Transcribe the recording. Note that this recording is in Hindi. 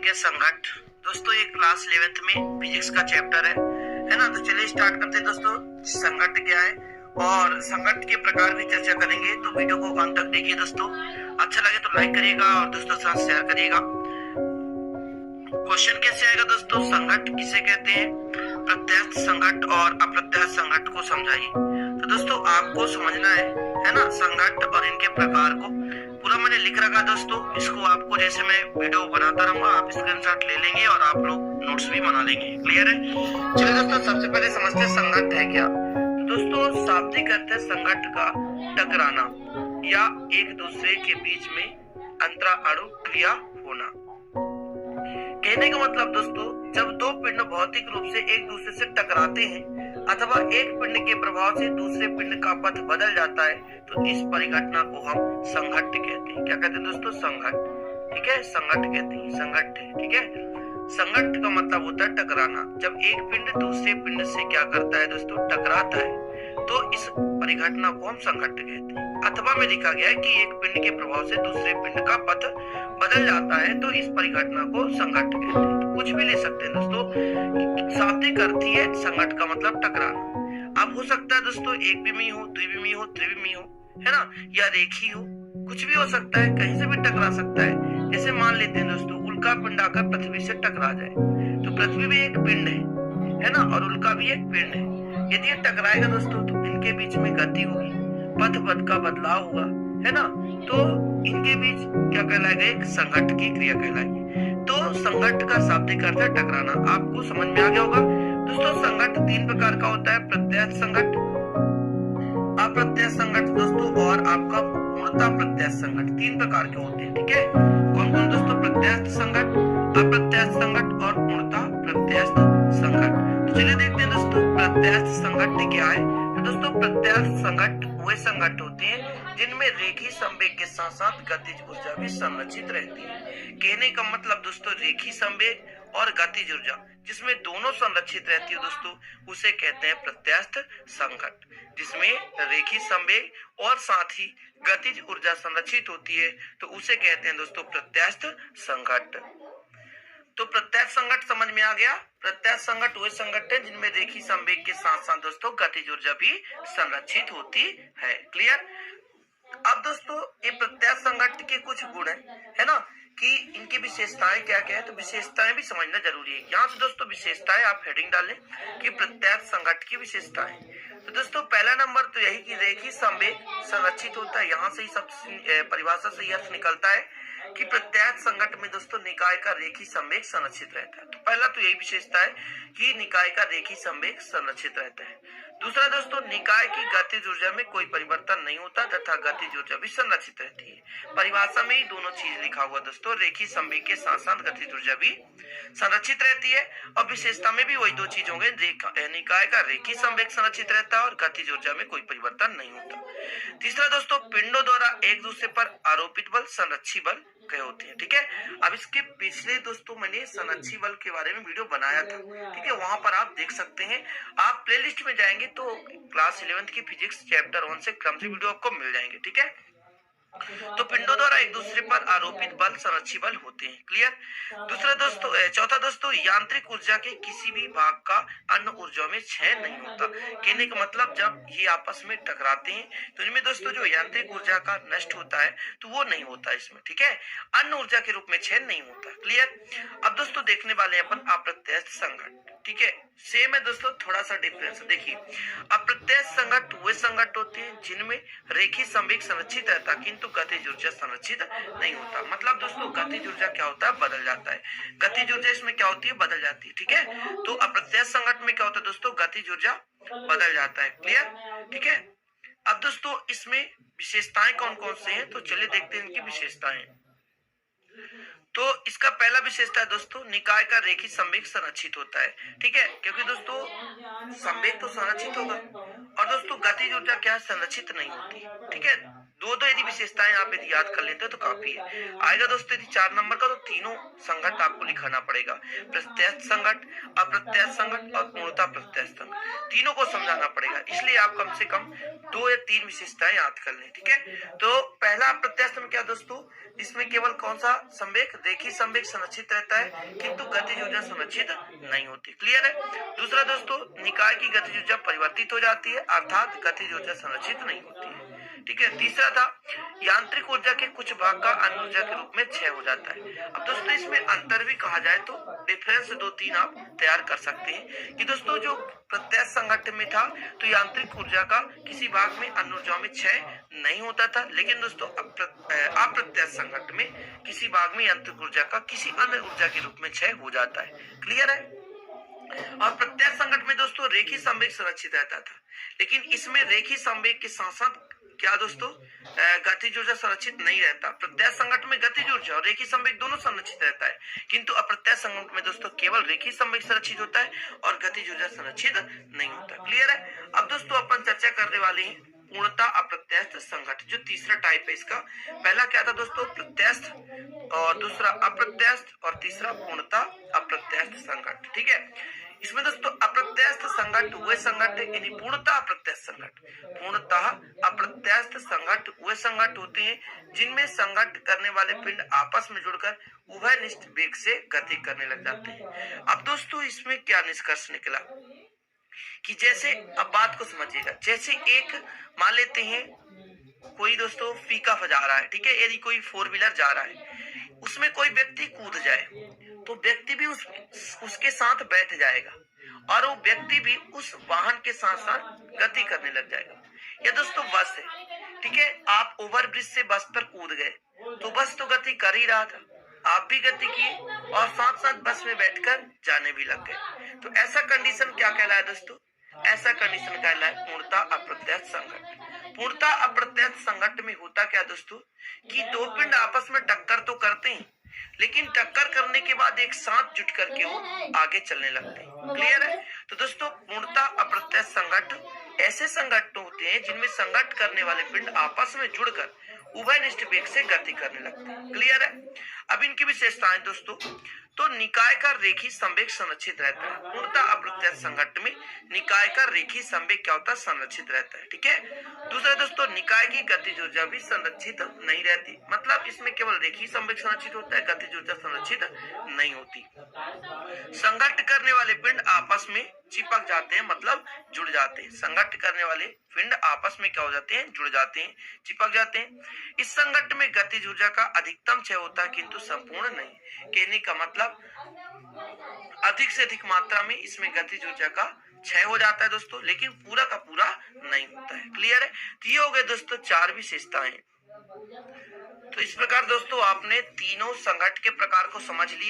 के संघट। दोस्तों ये क्लास 11th में फिजिक्स का चैप्टर है ना। तो चलिए स्टार्ट करते हैं दोस्तों। संघट क्या है और संघट के प्रकार भी चर्चा करेंगे, तो वीडियो को अंत तक देखिए दोस्तों। अच्छा लगे तो लाइक करिएगा और दोस्तों के साथ शेयर करिएगा। क्वेश्चन कैसे आएगा दोस्तों, संघट किसे कहते हैं, प्रत्यक्ष संघट और अप्रत्यक्ष संघट को समझाइए। तो दोस्तों आपको समझना है ना, संघट और इनके प्रकार को पूरा मैंने लिख रखा दोस्तों। इसको आपको जैसे मैं वीडियो बनाता रहूंगा आप स्क्रीनशॉट ले लेंगे और आप लोग नोट्स भी बना लेंगे। क्लियर है? चलिए दोस्तों सबसे पहले समझते हैं संघट है क्या। तो दोस्तों शाब्दिक अर्थ है संघट का टकराना या एक दूसरे के बीच में अंतराणु क्रिया होना। कहने का मतलब दोस्तों, जब दो पिंड भौतिक रूप से एक दूसरे से टकराते हैं अथवा एक पिंड के प्रभाव से दूसरे पिंड का पथ बदल जाता है, तो इस परिघटना को हम संघट कहते हैं। क्या कहते हैं दोस्तों? संघट। ठीक है, संघट कहते हैं, संघट है। ठीक है, संघट का मतलब होता है टकराना। जब एक पिंड दूसरे पिंड से क्या करता है दोस्तों, टकराता है, तो इस परिघटना को हम संघट कहते हैं। अथवा में लिखा गया है कि एक पिंड के प्रभाव से दूसरे पिंड का पथ बदल जाता है, तो इस परिघटना को संघट कहते हैं। तो कुछ भी ले सकते हैं दोस्तों, शाब्दिक अर्थ ही है संघट का मतलब टकराना। अब हो सकता है दोस्तों एक विमीय हो, द्विविमीय हो, त्रिविमीय हो, है ना, या रेखी हो, कुछ भी हो सकता है, कहीं से भी टकरा सकता है। जैसे मान लेते हैं दोस्तों उल्का पिंड आकर पृथ्वी से टकरा जाए, तो पृथ्वी भी एक पिंड है ना, और उल्का भी एक पिंड है। यदि ये टकराएगा दोस्तों तो इनके बीच में गति होगी, पथ का बदलाव होगा, है ना, तो इनके बीच क्या कहलाएगा, एक संघट की क्रिया कहलाएगी। तो संघट का शाब्दिक अर्थ है टकराना। आपको समझ में आ गया होगा दोस्तों। संघट तीन प्रकार का होता है, प्रत्यक्ष संघट, अप्रत्यक्ष संघट दोस्तों, और आपका पूर्णतः प्रत्यक्ष संघट। तीन प्रकार के होते हैं। ठीक है, कौन कौन दोस्तों? प्रत्यक्ष संघट, अप्रत्यक्ष संघट और पूर्णतः प्रत्यक्ष संघट। तो चलिए देखते हैं दोस्तों प्रत्यक्ष संघट क्या है। तो दोस्तों प्रत्यक्ष संघट वे संघट होते हैं जिनमें रेखी संवेग के साथ साथ गतिज ऊर्जा भी संरक्षित रहती है। कहने का मतलब दोस्तों रेखी संवेग और गतिज ऊर्जा जिसमें दोनों संरक्षित रहती है दोस्तों, उसे कहते हैं प्रत्यक्ष संघट। जिसमें रेखी संवेग और साथ ही गतिज ऊर्जा संरक्षित होती है, तो उसे कहते हैं दोस्तों प्रत्यक्ष संघट। तो प्रत्यक्ष संघट समझ में आ गया। प्रत्यक्ष संघट वे संघट है जिनमें रेखी संवेग के साथ साथ दोस्तों गतिज ऊर्जा भी संरक्षित होती है। क्लियर? अब दोस्तों ये प्रत्यक्ष संघट के कुछ गुण है ना, कि इनकी विशेषताएं क्या क्या है, तो विशेषताएं भी समझना जरूरी है। यहाँ से दोस्तों विशेषताएं आप हेडिंग डालें कि प्रत्यक्ष संघट की विशेषताएं। तो दोस्तों पहला नंबर तो यही कि रेखी संवेग संरक्षित होता है। यहाँ से ही सब परिभाषा से अर्थ निकलता है कि प्रत्यक्ष संघट में दोस्तों निकाय का रेखी संवेग संरक्षित रहता है। तो पहला तो यही विशेषता है कि निकाय का रेखी संवेग संरक्षित रहता है। दूसरा दोस्तों निकाय की गतिज ऊर्जा में कोई परिवर्तन नहीं होता तथा गतिज ऊर्जा भी संरक्षित रहती है। परिभाषा में ही दोनों चीज लिखा हुआ दोस्तों, रेखी संवेग के साथ साथ गतिज ऊर्जा भी संरक्षित रहती है। और विशेषता में भी वही दो चीज होंगे, निकाय का रेखी संवेग संरक्षित रहता है और गतिज ऊर्जा में कोई परिवर्तन नहीं होता। तीसरा दोस्तों पिंडों द्वारा एक दूसरे पर आरोपित बल संरक्षी बल कहे होते हैं। ठीक है, अब इसके पिछले दोस्तों मैंने संरक्षी बल के बारे में वीडियो बनाया था। ठीक है, वहां पर आप देख सकते हैं। आप प्लेलिस्ट में जाएंगे तो क्लास 11th की फिजिक्स चैप्टर 1 से क्रम से वीडियो आपको मिल जाएंगे। ठीक है, तो पिंडों द्वारा एक दूसरे पर आरोपित बल संरक्षी बल होते हैं। क्लियर? दूसरा दोस्तों चौथा दोस्तों यांत्रिक ऊर्जा के किसी भी भाग का अन्य ऊर्जाओं में क्षय नहीं होता। कहने का मतलब जब ये आपस में टकराते हैं तो इनमें दोस्तों जो यांत्रिक ऊर्जा का नष्ट होता है तो वो नहीं होता इसमें। ठीक है, अन्य ऊर्जा के रूप में क्षय नहीं होता। क्लियर? अब दोस्तों देखने वाले अपन अप्रत्यक्ष संघट। ठीक है, सेम है दोस्तों, थोड़ा सा डिफरेंस देखिए। अप्रत्यक्ष संघट वे संघट होते हैं जिनमें रेखी संवेग संरक्षित रहता है किंतु गतिज ऊर्जा संरक्षित नहीं होता। मतलब दोस्तों गतिज ऊर्जा क्या होता है, बदल जाता है। गतिज ऊर्जा इसमें क्या होती है, बदल जाती है। ठीक है, तो अप्रत्यक्ष संघट में क्या होता है दोस्तों, गतिज ऊर्जा बदल जाता है। क्लियर? ठीक है, अब दोस्तों इसमें विशेषताएं कौन कौन से हैं, तो चलिए देखते हैं इनकी विशेषताएं। तो इसका पहला विशेषता है दोस्तों निकाय का रेखी संवेग संरक्षित होता है। ठीक है, क्योंकि दोस्तों संवेग तो संरक्षित होगा और दोस्तों गतिज ऊर्जा क्या है, संरक्षित नहीं होती। ठीक है, दो दो यदि विशेषताएं आप यदि याद कर लेते हो तो काफी है। आएगा दोस्तों यदि 4 नंबर का, तो तीनों संघट आपको लिखाना पड़ेगा, प्रत्यस्थ संघट, अप्रत्यस्थ संघट और पूर्णतः प्रत्यस्थ संघट, तीनों को समझाना पड़ेगा। इसलिए आप कम से कम 2 या 3 विशेषताएं याद कर लें, ठीक है। तो पहला अप्रत्यस्थ में क्या दोस्तों, इसमें केवल कौन सा संवेग, रेखीय संवेग संरक्षित रहता है किंतु गतिज ऊर्जा संरक्षित नहीं होती। क्लियर है। दूसरा दोस्तों, निकाय की गतिज ऊर्जा परिवर्तित हो जाती है, अर्थात गतिज ऊर्जा संरक्षित नहीं होती है, ठीक है। तीसरा था, यांत्रिक ऊर्जा के कुछ भाग का अन्य ऊर्जा के रूप में क्षय हो जाता है। अब दोस्तों इसमें अंतर भी कहा जाए तो डिफरेंस 2-3 आप तैयार कर सकते हैं कि दोस्तों जो प्रत्यस्थ संघट्ट में था तो यांत्रिक ऊर्जा का किसी भाग में अन्य ऊर्जा में क्षय नहीं होता था, लेकिन दोस्तों अप्रत्यस्थ संघट्ट में किसी भाग में यांत्रिक ऊर्जा का किसी अन्य ऊर्जा के रूप में क्षय हो जाता है। क्लियर है। और प्रत्यस्थ संघट्ट में दोस्तों रेखीय संवेग संरक्षित रहता था, लेकिन इसमें रेखीय संवेग के साथ साथ क्या दोस्तों गतिज ऊर्जा संरक्षित नहीं रहता। प्रत्यस्थ संघट्ट में गतिज ऊर्जा और रेखीय संवेग दोनों संरक्षित रहता है, किंतु अप्रत्यस्थ संघट्ट में दोस्तों केवल रेखीय संवेग संरक्षित होता है और गतिज ऊर्जा संरक्षित नहीं होता। क्लियर है। अब दोस्तों अपन चर्चा करने वाले हैं पूर्णतः अप्रत्यस्थ संघट्ट, जो तीसरा टाइप है इसका। पहला क्या था दोस्तों, प्रत्यस्थ, और दूसरा अप्रत्यस्थ, और तीसरा पूर्णतः अप्रत्यस्थ संघट्ट, ठीक है। इसमें दोस्तों अप्रत्यस्थ संघट्ट वे संघट्ट यानी पूर्णतः अप्रत्यस्थ संघट्ट, पूर्णतः अप्रत्यस्थ संघट्ट वे संघट्ट होते हैं जिनमें संघट्ट करने वाले पिंड आपस में जुड़कर उभयनिष्ठ वेग से गति करने लग जाते हैं। अब दोस्तों इसमें क्या निष्कर्ष निकला कि जैसे, अब बात को समझिएगा, जैसे एक मान लेते हैं कोई दोस्तों फीका फजा रहा है, ठीक है, यदि कोई 4 व्हीलर जा रहा है, उसमें कोई व्यक्ति कूद जाए तो व्यक्ति भी उसके साथ बैठ जाएगा और वो व्यक्ति भी उस वाहन के साथ साथ गति करने लग जाएगा। या दोस्तों बस है, ठीक है, आप ओवरब्रिज से बस पर कूद गए तो बस तो गति कर ही रहा था, आप भी गति किए और साथ साथ बस में बैठकर जाने भी लग गए। तो ऐसा कंडीशन क्या कहलाया दोस्तों, ऐसा कंडीशन कहलाया पूर्णतः अप्रत्यस्थ संघट्ट। पूर्णतः अप्रत्यस्थ संघट्ट में होता क्या दोस्तों कि दो पिंड आपस में टक्कर तो करते हैं, लेकिन टक्कर करने के बाद एक साथ जुट करके वो आगे चलने लगते हैं। क्लियर है। तो दोस्तों पूर्णतः अप्रत्यस्थ संघट्ट ऐसे संघट्ट होते हैं जिनमें संघट्ट करने वाले पिंड आपस में जुड़कर उभयनिष्ठ वेग से गति करने लगते हैं। क्लियर है। अब इनकी विशेषताएं दोस्तों, तो निकाय का रेखीय संवेग संरक्षित रहता है। पूर्णतः अप्रत्यस्थ संघट्ट में निकाय का रेखीय संवेग क्या होता है, संरक्षित रहता है, ठीक है। दूसरा दोस्तों, निकाय की गतिज ऊर्जा भी संरक्षित नहीं रहती, मतलब इसमें केवल रेखीय संवेग संरक्षित होता है, गतिज ऊर्जा संरक्षित नहीं होती। संघट्ट करने वाले पिंड आपस में चिपक जाते हैं, मतलब जुड़ जाते हैं। संघट्ट करने वाले पिंड आपस में क्या हो जाते हैं, जुड़ जाते हैं, चिपक जाते हैं। इस संघट्ट में गतिज ऊर्जा का अधिकतम क्षय होता है किंतु संपूर्ण नहीं। कहने का मतलब अधिक से अधिक मात्रा में इसमें गतिज ऊर्जा का क्षय हो जाता है दोस्तों, लेकिन पूरा का पूरा नहीं होता है। क्लियर है। तो ये हो गए दोस्तों 4 विशेषताएं। तो इस प्रकार दोस्तों आपने तीनों संघट्ट के प्रकार को समझ लिया।